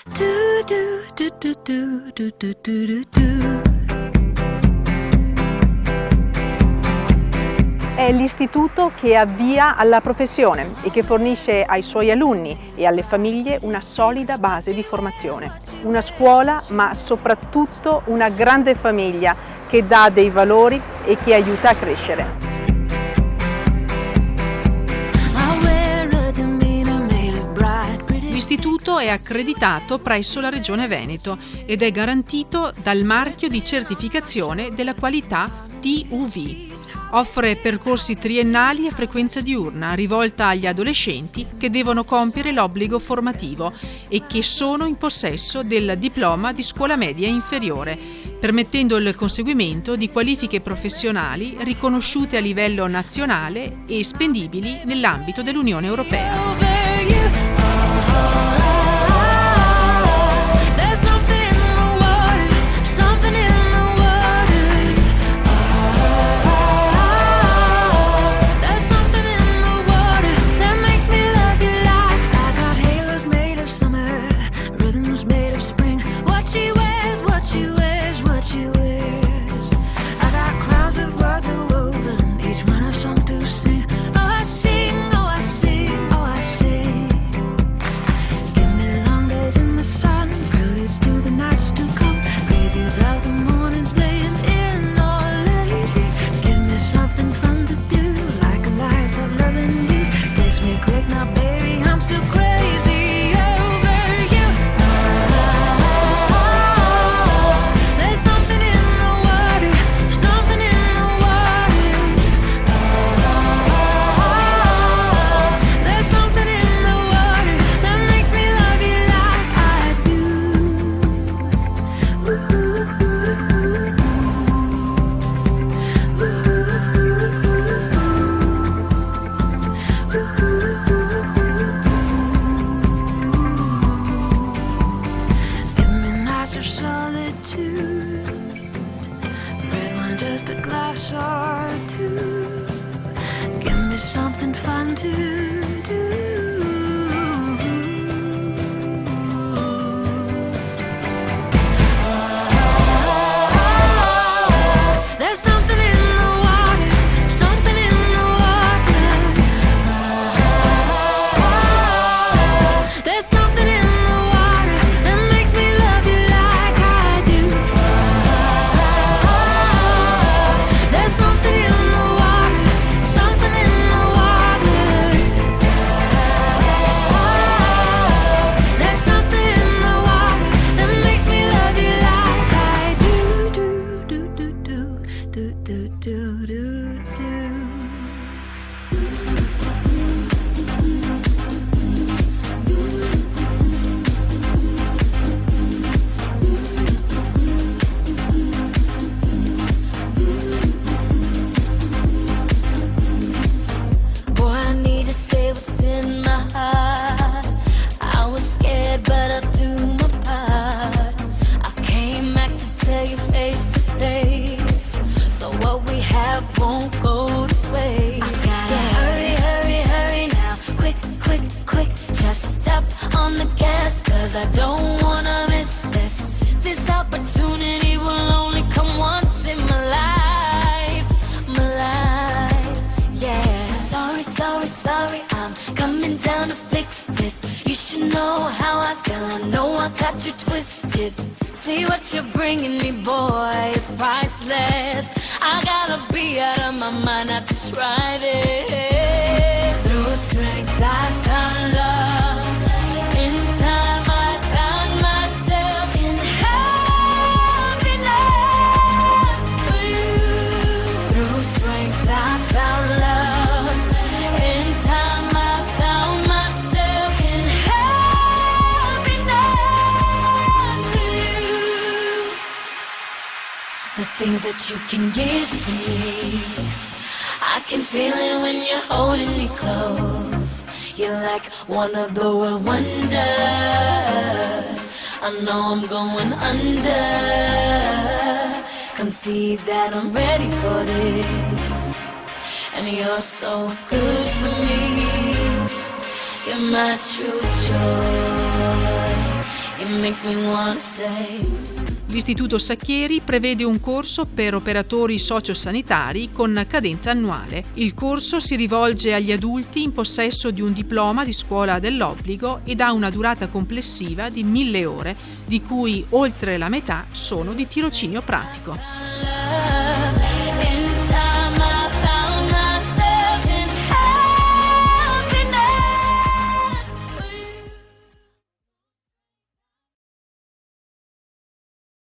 Do do do do do do do do do. È l'istituto che avvia alla professione e che fornisce ai suoi alunni e alle famiglie una solida base di formazione. Una scuola, ma soprattutto una grande famiglia che dà dei valori e che aiuta a crescere. L'istituto è accreditato presso la Regione Veneto ed è garantito dal marchio di certificazione della qualità TUV. Offre percorsi triennali a frequenza diurna rivolta agli adolescenti che devono compiere l'obbligo formativo e che sono in possesso del diploma di scuola media inferiore, permettendo il conseguimento di qualifiche professionali riconosciute a livello nazionale e spendibili nell'ambito dell'Unione Europea. Just a glass or two. Give me something fun to do. There's something in the water, something in the water. There's something in the water that makes me love you like I do. There's something in the water, something in the water. There's something in the water that makes me love you like I do. Do do do do do do do do. Boy, I need to say what's in my heart. I was scared, but I'll do my part. I came back to tell you face to face, so what we have won't go to waste. I gotta hurry, hurry, hurry now. Quick, quick, quick. Just step on the gas, 'cause I don't wanna miss this. This opportunity will only come once in my life. My life, yeah. Sorry, sorry, sorry, I'm coming down to fix this. You should know how I feel, I know I got you twisted. See what you're bringing me, boy, it's priceless. I gotta be out of my mind not to try this. Through strength I found love. In time I found myself in happiness for you. Through strength I found love. In time I found myself in happiness for you. The things that you can give to me, I can feel it when you're holding me close. You're like one of the world wonders. I know I'm going under. Come see that I'm ready for this. And you're so good for me. You're my true joy. You're make me wanna say. L'Istituto Sacchieri prevede un corso per operatori sociosanitari con cadenza annuale. Il corso si rivolge agli adulti in possesso di un diploma di scuola dell'obbligo ed ha una durata complessiva di 1000 ore, di cui oltre la metà sono di tirocinio pratico.